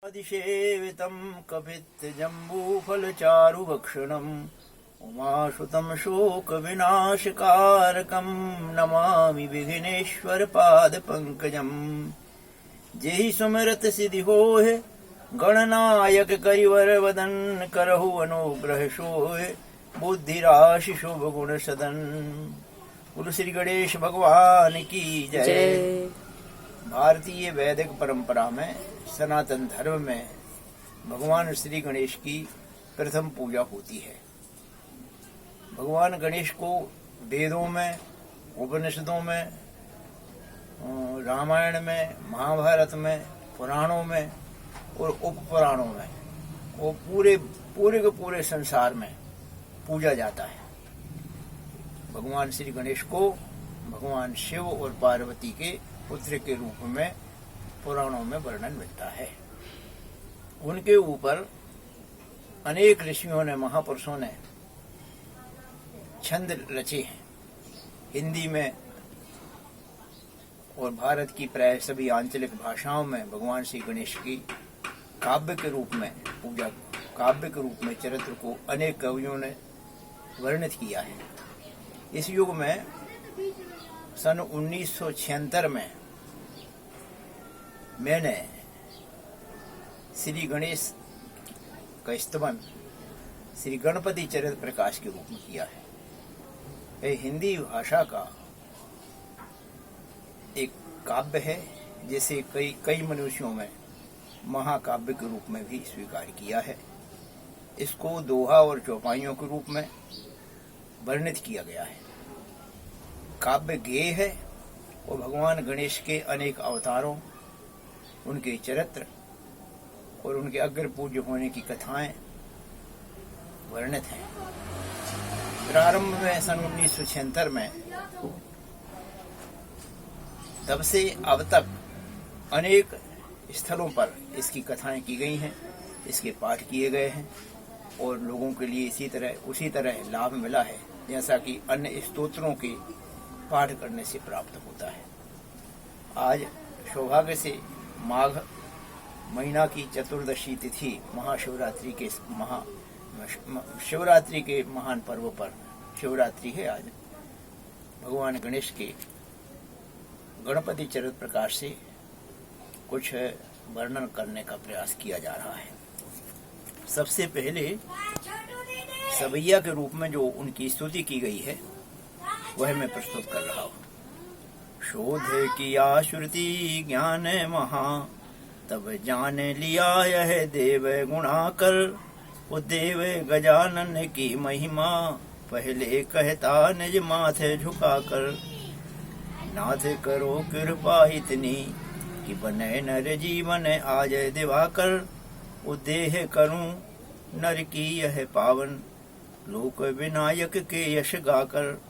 अधिसेवितं कपित्थजम्बूफलचारुभक्षणम् उमासुतं शोकविनाशकारकं नमामि विघ्नेश्वरपादपङ्कजम्। जेहि सुमिरत सिद्धि होय गणनायक करिवर वदन करहु अनुग्रह सोय बुद्धि राशि शुभ गुण सदन। बोलो श्री गणेश भगवान की जय। भारतीय वैदिक परंपरा में सनातन धर्म में भगवान श्री गणेश की प्रथम पूजा होती है। भगवान गणेश को वेदों में, उपनिषदों में, रामायण में, महाभारत में, पुराणों में और उपपुराणों में और पूरे के पूरे संसार में पूजा जाता है। भगवान श्री गणेश को भगवान शिव और पार्वती के पुत्र के रूप में पुराणों में वर्णन मिलता है। उनके ऊपर अनेक ऋषियों ने, महापुरुषों ने छंद रचे हैं। हिंदी में और भारत की प्राय सभी आंचलिक भाषाओं में भगवान श्री गणेश की काव्य के रूप में पूजा, काव्य के रूप में चरित्र को अनेक कवियों ने वर्णित किया है। इस युग में सन 1976 में मैंने श्री गणेश का स्तवन श्री गणपति चरित्र प्रकाश के रूप में किया है। यह हिंदी भाषा का एक काव्य है, जिसे कई मनुष्यों में महाकाव्य के रूप में भी स्वीकार किया है। इसको दोहा और चौपाइयों के रूप में वर्णित किया गया है। काव्य गेय है और भगवान गणेश के अनेक अवतारों, उनके चरित्र और उनके अग्र पूज्य होने की कथाएं वर्णित हैं। प्रारंभ में सन 1976 में, तब से अब तक अनेक स्थलों पर इसकी कथाएं की गई हैं, इसके पाठ किए गए हैं और लोगों के लिए उसी तरह लाभ मिला है जैसा कि अन्य स्तोत्रों के पाठ करने से प्राप्त होता है। आज सौभाग्य से माघ महीना की चतुर्दशी तिथि महाशिवरात्रि के महान पर्व पर शिवरात्रि है। आज भगवान गणेश के गणपति चरित्र प्रकाश से कुछ वर्णन करने का प्रयास किया जा रहा है। सबसे पहले सवैया के रूप में जो उनकी स्तुति की गई है वह मैं प्रस्तुत कर रहा हूँ। शोध किया श्रुति ज्ञान महा, तब जान लिया यह देव गुणाकर। वो देव गजानन की महिमा, पहले कहता निज माथे झुकाकर। नाथ करो कृपा इतनी, कि बने नर जीवन आज दिवाकर। वो देह करूं नर की यह पावन, लोक विनायक के यश गाकर।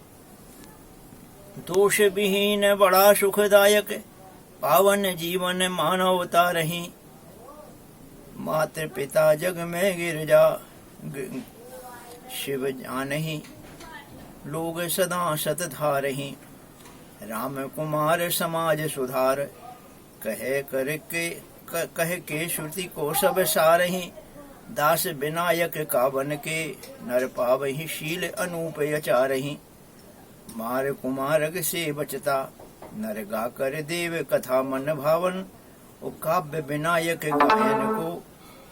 दोष विहीन बड़ा सुखदायक, पावन जीवन मानवता रही। मातृ पिता जग में गिरजा, शिव जानही लोग सदा सत धारही। राम कुमार समाज सुधार, कह के श्रुति को सब सारही। दास विनायक का बन के, नर पावही शील अनूप यचारही। मार कुमारक से बचता, नर गा कर देव कथा मन भावन। ओ काव्य विनायक गायन को,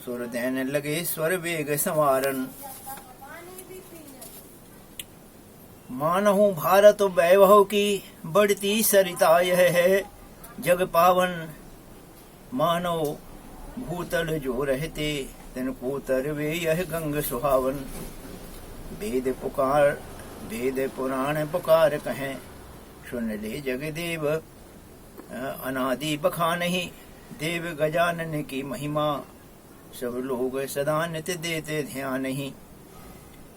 सुर देन लगे स्वर वेग संवारन। मानहु भारत वैभव की, बढ़ती सरिता यह है जग पावन। मानो भूतल जो रहते, तिनको तरवे यह गंग सुहावन। वेद पुराण पुकार कहें, सुन ले जगदेव अनादि बखानहि। देव गजानन की महिमा, सब लोग सदा नित देते ध्यान ही।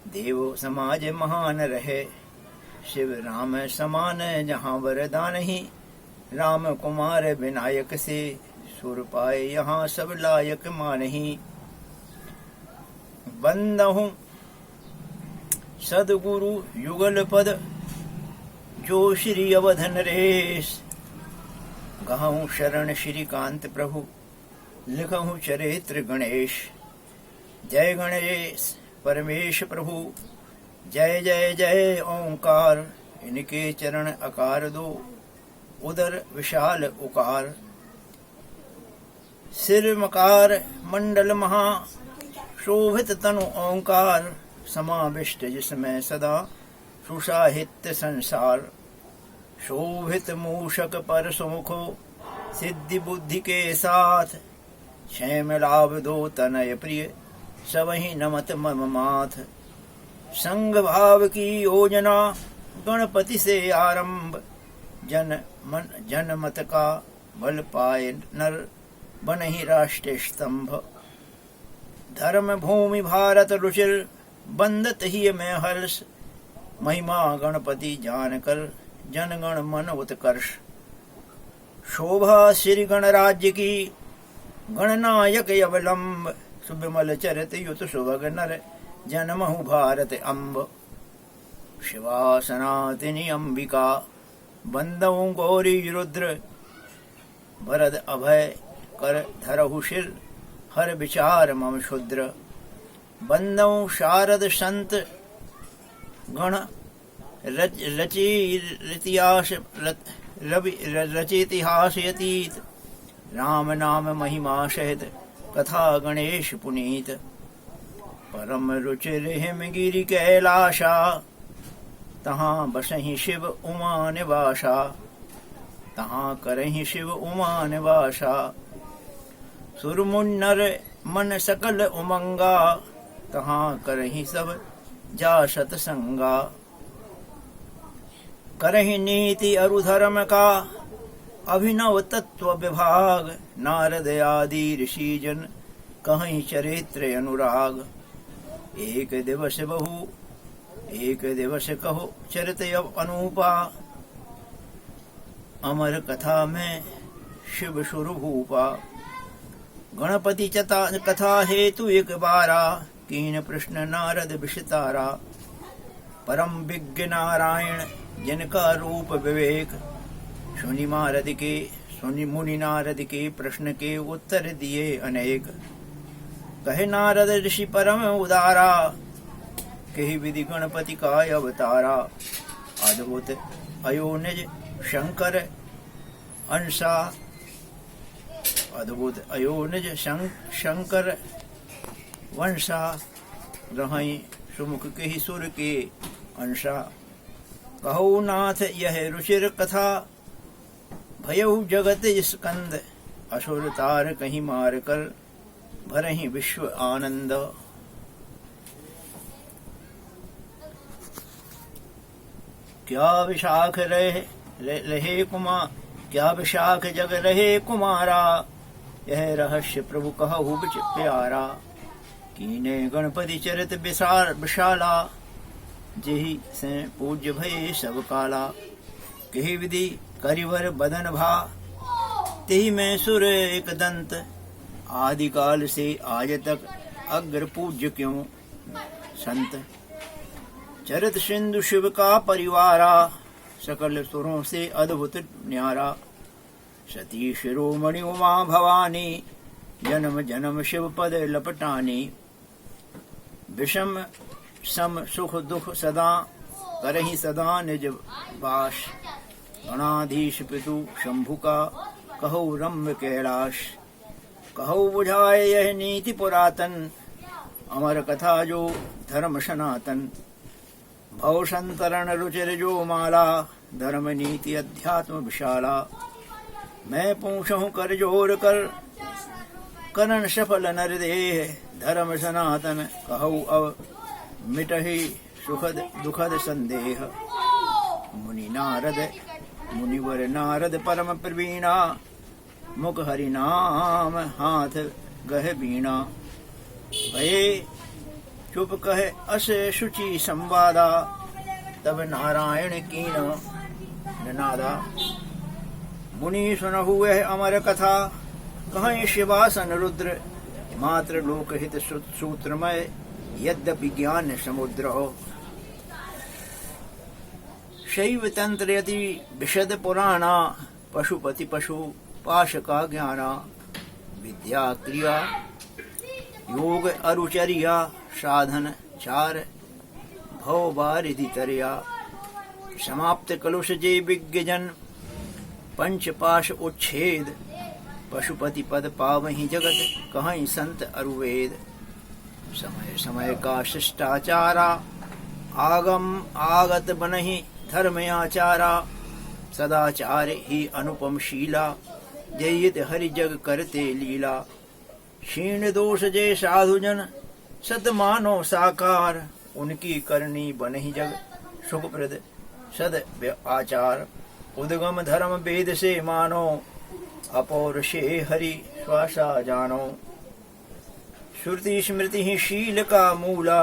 देव समाज महान रहे, शिव राम समान जहाँ वरदान ही। राम कुमार विनायक से, सुर पाए यहाँ सब लायक मानही। बंदहु सदगुरु युगल पद, जो श्री अवध नरेश। गाऊं शरण श्रीकांत प्रभु, लिखहु चरित्र गणेश। जय गणेश परमेश प्रभु, जय जय जय ओंकार। इनके चरण आकार दो, उदर विशाल उकार। सिर मकार मंडल महा, शोभित तनु ओंकार। समाविष्ट जिसमें सदा सुसाहित्य संसार। शोभित मूषक पर सुमुखो, सिद्धि बुद्धि के साथ। क्षेम लाभ दो तनय प्रिय, सबहि नमत मम माथ। संग भाव की योजना, गणपति से आरंभ। जन मत का बल पाए नर, बनहि राष्ट्र स्तंभ। धर्म भूमि भारत रुचिर, बंदत ही में हर्ष। महिमा गणपति जानकर, जनगण मन उत्कर्ष। शोभा श्री गणराज्य की, गणनायक अवलंब। सुबिमल चरित युत सुभग नर, जन्महु भारत अम्ब। शिवा सनातनी अंबिका, बंदऊ गौरी रुद्र। वरद अभय कर धरहु शिर, हर विचार मम क्षुद्र। बंदऊ शारद संत गण, रचितिहास यतीत। राम नाम महिमा सहित, कथा गणेश पुनीत। परम रुचिर हिम गिरि कैलाशा, तहाँ बसहि शिव उमा निवासा। तहाँ करहि शिव उमा निवासा। सुरमुन्नर मन सकल उमंगा, तहाँ करहि सब जा सतसंगा। करहि नीति अरु धर्म का, अभिनव तत्व विभाग। नारद आदि ऋषि जन, कहीं चरित्र अनुराग। एक दिवस बहु, एक दिवस कहो चरित अनूपा। अमर कथा में शिव सुर भूपा। गणपति कथा हेतु एक बारा, कीन प्रश्न नारद विषतारा। परम विज्ञ नारायण, जिनका रूप विवेक। सुनि मुनि नारद के प्रश्न के उत्तर दिए अनेक। कहे नारद ऋषि परम उदारा, कही विधि गणपति का अवतारा। अद्भुत अयोनिज शंकर अंशा, अद्भुत अयोनिज शंकर वंशा। रहि सुमुख के सुर के अंशा। कहो नाथ यह रुचिर कथा, भयउ जगत स्कंद। असुर तार कहीं मार कर, भरहि विश्व आनंद। क्या विशाख रहे कुमार, क्या विशाख जग रहे कुमारा। यह रहस्य प्रभु कहु बिच प्यारा। कीने गणपति चरित विशाला, जेहि से पूज्य भये सब काला। कही विधि करिवर बदन भा, तेहि में सुर एक दंत। आदि काल से आज तक अग्र पूज्य क्यों संत। चरित सिंधु शिव का परिवारा, सकल सुरों से अद्भुत न्यारा। सती शिरोमणि उमा भवानी, जन्म जन्म शिव पद लपटानी। विषम सम सुख दुख सदा, करहि सदा निज वास। गणाधीश पितु शंभु का, कहो रम्य कैलाश। कहो बुझाए यह नीति पुरातन, अमर कथा जो धर्म सनातन। भव संतरण रुचिर जो माला, धर्म नीति अध्यात्म विशाला। मैं पूछूं कर जोर कर, करन सफल नर देह। धर्म सनातन कहु अब, मिटहि सुखद दुखद संदेह। मुनिवर नारद परम प्रवीणा, मुख हरि नाम हाथ गह बीणा। भये चुप कहे अस शुचि संवादा, तब नारायण कीन निनादा। मुनि सुनहु वह अमर कथा, कहीं शिवासन रुद्र। मात्र लोकहित सूत्रमय, यद्यपि ज्ञान समुद्र हो। शैव तंत्र यदि विशद पुराणा, पशुपति पशु पाश का ज्ञाना। विद्या क्रिया योग अरुचर्या साधन चार भव बारिधि तरया समाप्त कलुष जे विज्ञजन पंच पाश उच्छेद पशुपति पद पावहि जगत कहीं संत अरुवेद समय समय का शिष्टाचारा आगम आगत बनहि धर्म आचारा सदाचार ही अनुपम शीला जयित हरि जग करते लीला क्षीण दोष जय साधुजन सत मानो साकार उनकी करनी बनहि जग सुखप्रद सद आचार उद्गम धर्म वेद से मानो अपौरुषे हरि श्वासा जानो श्रुति स्मृति ही शील का मूला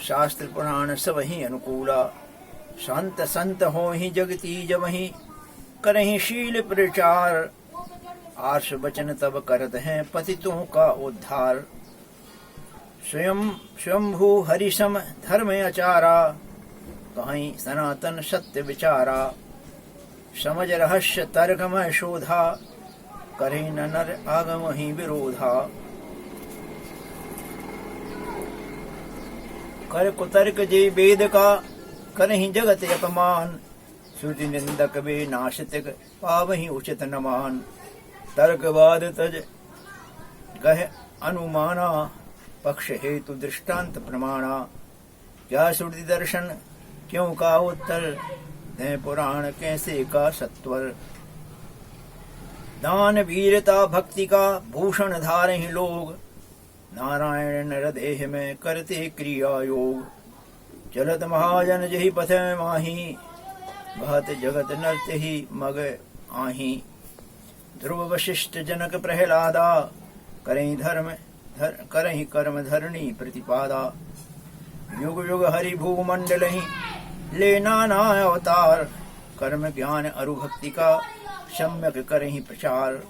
शास्त्र पुराण सब ही अनुकूला संत संत हो ही जगती जमहि करहि शील प्रचार आर्ष वचन तब करत हैं पतितों का उद्धार स्वयं स्वयंभू हरिसम धर्म आचारा कहीं सनातन सत्य विचारा समझ रहस्य तर्कमय शोधा करे न नर आगम ही विरोधा कर कुतर्क जे वेद का करहि जगत अपमान श्रुति निंदक वे नास्तिक पावहि उचित न मान तर्कवाद तज गह अनुमाना पक्ष हेतु दृष्टांत प्रमाणा क्या श्रुति दर्शन क्यों का उत्तर दे पुराण कैसे का सत्वर दान वीरता भक्ति का भूषण धारहि लोग नारायण नर देह में करते क्रिया योग चलत महाजन जहि पथ माही बहत जगत नर्त ही मग आही ध्रुव वशिष्ठ जनक प्रहलादा करहि कर्म धरणी प्रतिपादा युग युग हरि भूमंडल ही ले नाना अवतार कर्म ज्ञान अरु भक्ति का सम्यक करहि प्रचार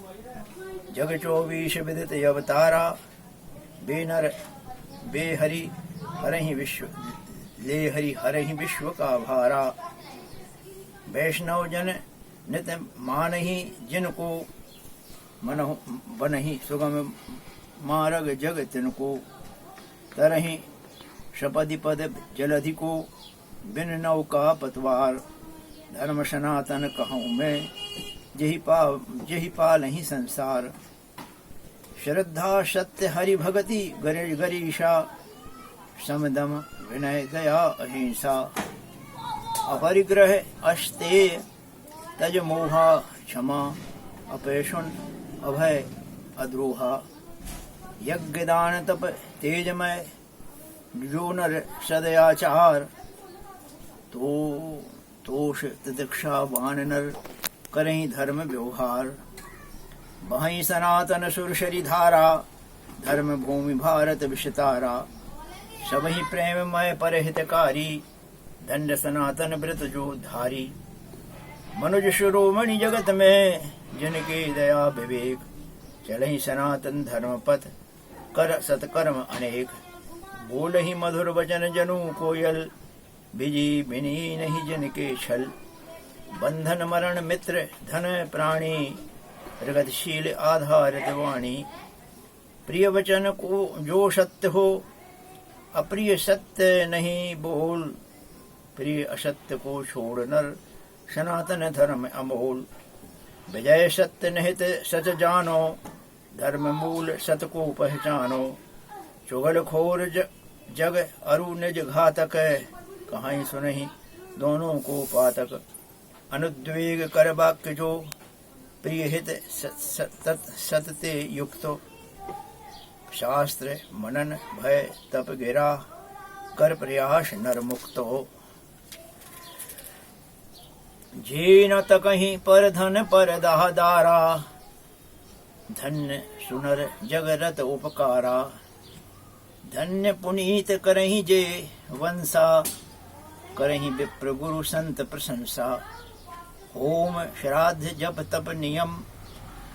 जग 24 विदित अवतारा बेनर बेहरि हरहि विश्व ले हरि हरहि विश्व का भारा वैष्णव जन नित मानहि जिनको मनहु बनहि सुगम मार्ग जग तिनको तरहि शपदि पद जलधि को बिन नौका पतवार धर्म सनातन कहूँ मैं जहि पालहि संसार श्रद्धा सत्य हरि भगति गरीषा समदम विनय दया अहिंसा अपरिग्रह अस्तेय तज मोहा क्षमा अपेशुन अभय अद्रोहा यज्ञ दान तप तेजमय जो नर सदयाचार तो तोष तितिक्षा वान नर करहि धर्म व्यवहार वहीं सनातन सुरशरी धारा धर्म भूमि भारत विषतारा सबहि प्रेममय परहितकारी दंड सनातन व्रत जो धारी मनुज शिरोमणि जगत में जिनके दया विवेक चलहि सनातन धर्म पथ कर सत्कर्म अनेक बोलहि मधुर वचन जनु कोयल बिजी बिनी नहीं जिनके छल बंधन मरण मित्र धन प्राणी प्रगतिशील आधारित वाणी प्रिय वचन को जो सत्य हो अप्रिय सत्य नहीं बोल प्रिय असत्य को छोड़ नर सनातन धर्म अमोल विजय सत्य निहित सच जानो धर्म मूल सत को पहचानो चुगल खोर जग अरु निज घातक कहाई सुनहि दोनों को पातक अनुद्वेग कर वाक्य जो प्रिय हित सतते युक्तो शास्त्र मनन भय तप गिरा कर प्रयास नर मुक्तो जे न तकहि पर धन पर दाहदारा धन्य सुनर जगरत उपकारा धन्य पुनीत करहि जे वंसा करहि विप्र गुरु संत प्रशंसा होम श्राद्ध जप तप नियम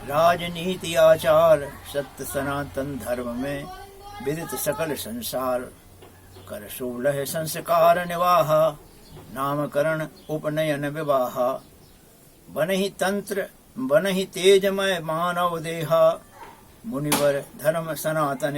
राजनीति आचार सत्य सनातन धर्म में विदित सकल संसार कर 16 संस्कार निवाह नामकरण उपनयन विवाह बनहि तंत्र बनहि तेजमय मानव देहा मुनिवर धर्म सनातन